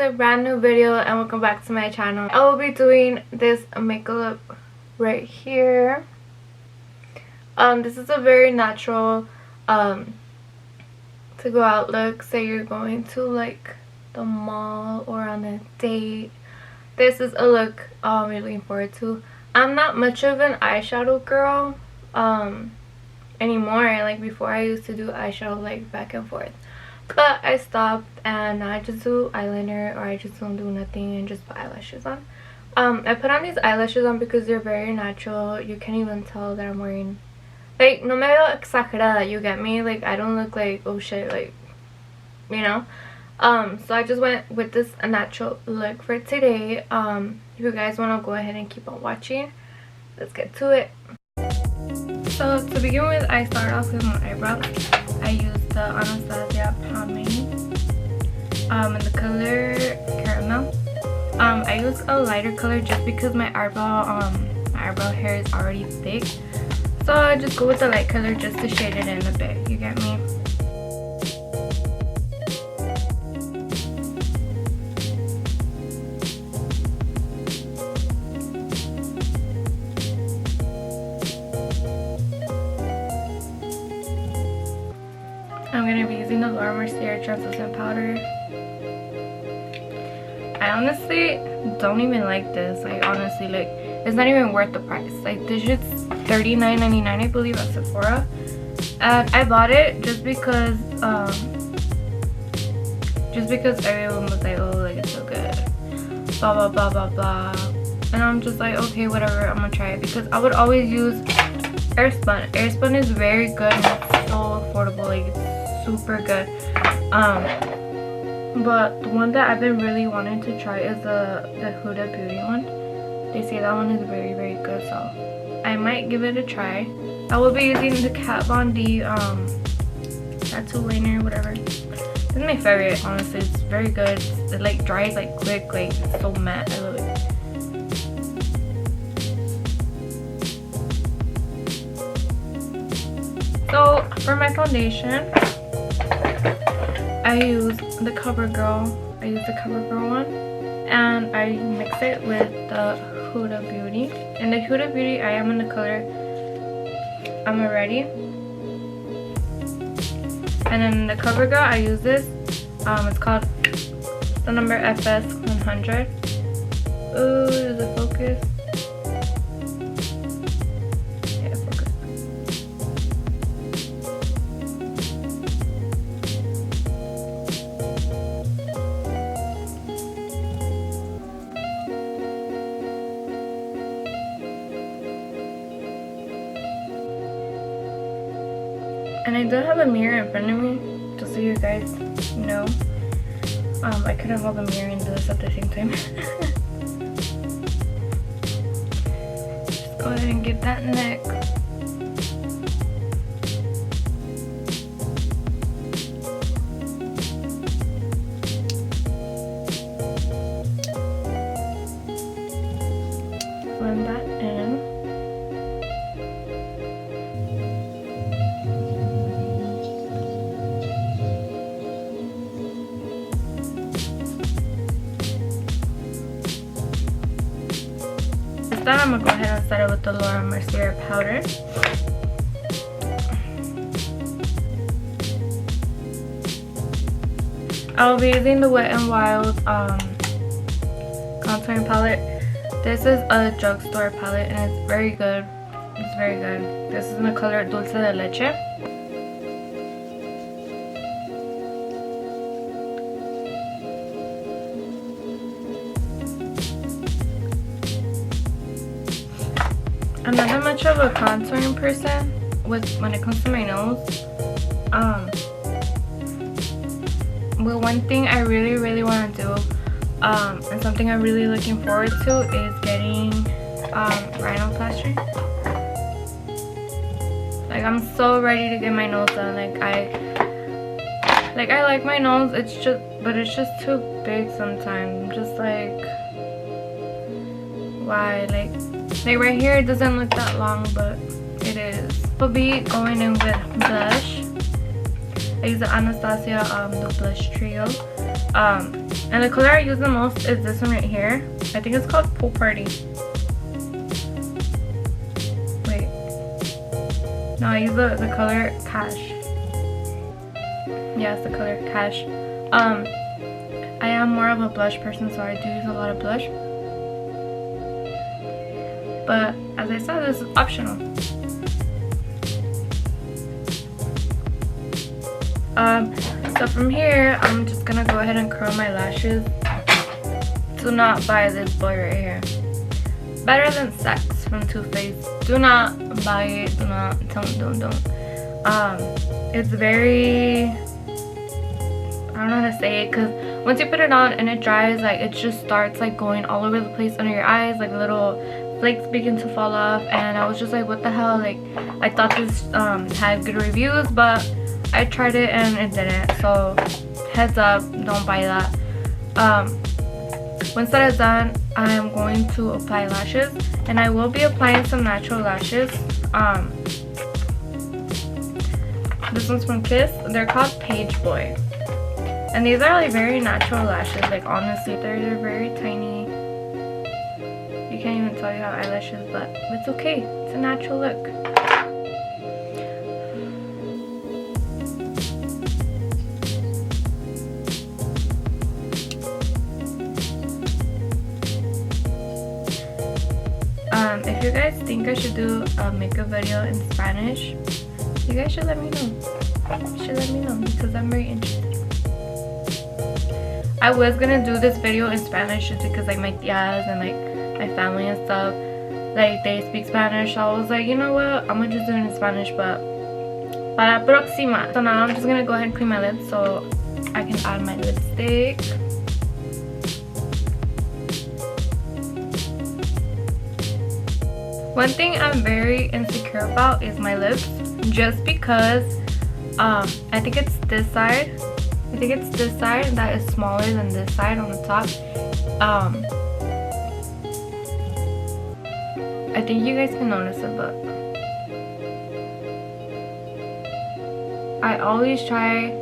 a brand new video and welcome back to my channel. I will be doing this makeup look right here. This is a very natural to go out look. Say you're going to like the mall or on a date. This is a look I'm really looking forward to. I'm not much of an eyeshadow girl anymore. Like before, I used to do eyeshadow like back and forth, but I stopped and now I just do eyeliner, or I just don't do nothing and just put eyelashes on. I put on these eyelashes on because they're very natural. You can't even tell that I'm wearing, like, no me veo exagerada, you get me? Like, I don't look like, oh shit, like, you know? So I just went with this natural look for today. If you guys want to go ahead and keep on watching, let's get to it. So to begin with, I start off with my eyebrows. I used the Anastasia pomade in the color caramel. I use a lighter color just because my eyebrow hair is already thick. So I just go with the light color just to shade it in a bit, you get me? I'm going to be using the Laura Mercier translucent powder. I honestly don't even like this. Like, honestly, like, it's not even worth the price. Like, this shit's $39.99, I believe, at Sephora. And I bought it just because everyone was like, oh, like, it's so good, blah blah blah blah blah. And I'm just like, okay, whatever, I'm gonna try it, because I would always use Airspun. Airspun is very good and it's so affordable. Like, it's super good. But the one that I've been really wanting to try is the Huda Beauty one. They say that one is very, very good, so I might give it a try. I will be using the Kat Von D tattoo liner, whatever. This is my favorite, honestly. It's very good. It like dries like quick, like it's so matte. I love it. So for my foundation, I use the CoverGirl. I use the CoverGirl one, and I mix it with the Huda Beauty. And the Huda Beauty, I am in the color I'm Ready. And then the CoverGirl, I use this. It's called the number FS100. Ooh, does it focus? Yeah, it focused. And I do have a mirror in front of me, just so you guys know. I couldn't hold the mirror and do this at the same time. Just go ahead and get that neck. Blend that in. Then I'm gonna go ahead and start it with the Laura Mercier powder. I'll be using the Wet n Wild contouring palette. This is a drugstore palette and it's very good. It's very good. This is in the color Dulce de Leche. I'm not that much of a contouring person when it comes to my nose. But one thing I really want to do, and something I'm really looking forward to, is getting rhinoplasty. Like, I'm so ready to get my nose done. Like I like my nose. It's just too big sometimes. I'm just like, why? Like right here, it doesn't look that long, but it is. We'll be going in with blush. I use the Anastasia the blush trio. And the color I use the most is this one right here. I think it's called Pool Party. Wait. No, I use the color Cash. Yeah, it's the color Cash. I am more of a blush person, so I do use a lot of blush. But as I said, this is optional. So from here, I'm just gonna go ahead and curl my lashes. Do not buy this boy right here. Better Than Sex from Too Faced. Do not buy it. Do not. Don't. It's very, I don't know how to say it, because once you put it on and it dries, like it just starts like going all over the place under your eyes, like little flakes begin to fall off. And I was just like, what the hell? Like, I thought this had good reviews, but I tried it and it didn't. So heads up, don't buy that. Once that is done, I am going to apply lashes, and I will be applying some natural lashes. This one's from Kiss. They're called Page Boy, and these are like very natural lashes. Like honestly, they're very tiny. You can't even tell you have eyelashes, but it's okay. It's a natural look. If you guys think I should do a makeup video in Spanish, you guys should let me know. Because I'm very interested. I was gonna do this video in Spanish just because like my tias and like my family and stuff, like they speak Spanish. So I was like, you know what, I'm gonna just do it in Spanish, but para la próxima. So now I'm just gonna go ahead and clean my lips so I can add my lipstick. One thing I'm very insecure about is my lips, just because I think it's this side. I think it's this side that is smaller than this side on the top. I think you guys can notice it, but I always try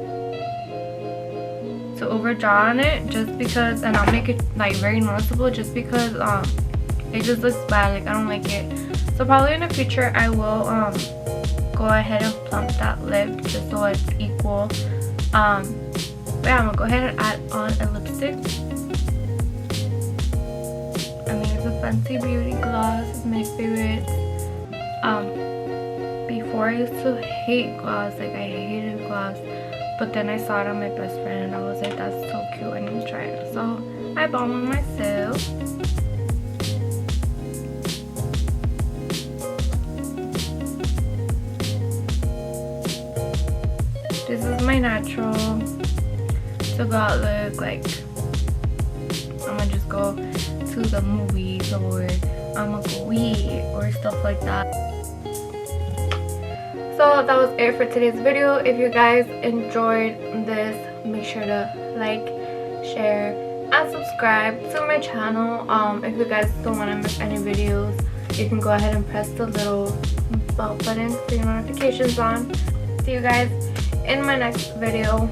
to overdraw on it just because, and I'll make it like very noticeable just because it just looks bad. Like I don't like it. So probably in the future I will go ahead and plump that lip just so it's equal. But yeah, I'm gonna go ahead and add on a lipstick. I mean, it's a Fenty Beauty gloss. It's my favorite. Before I used to hate gloss, like I hated gloss, but then I saw it on my best friend and I was like, that's so cute, I need to try it. So I bought one myself. This is my natural to go out look. Like I'm gonna just go to the movies, or I'm gonna go eat or stuff like that. So that was it for today's video. If you guys enjoyed this, make sure to like, share, and subscribe to my channel. If you guys don't want to miss any videos, you can go ahead and press the little bell button for your notifications on. See you guys in my next video.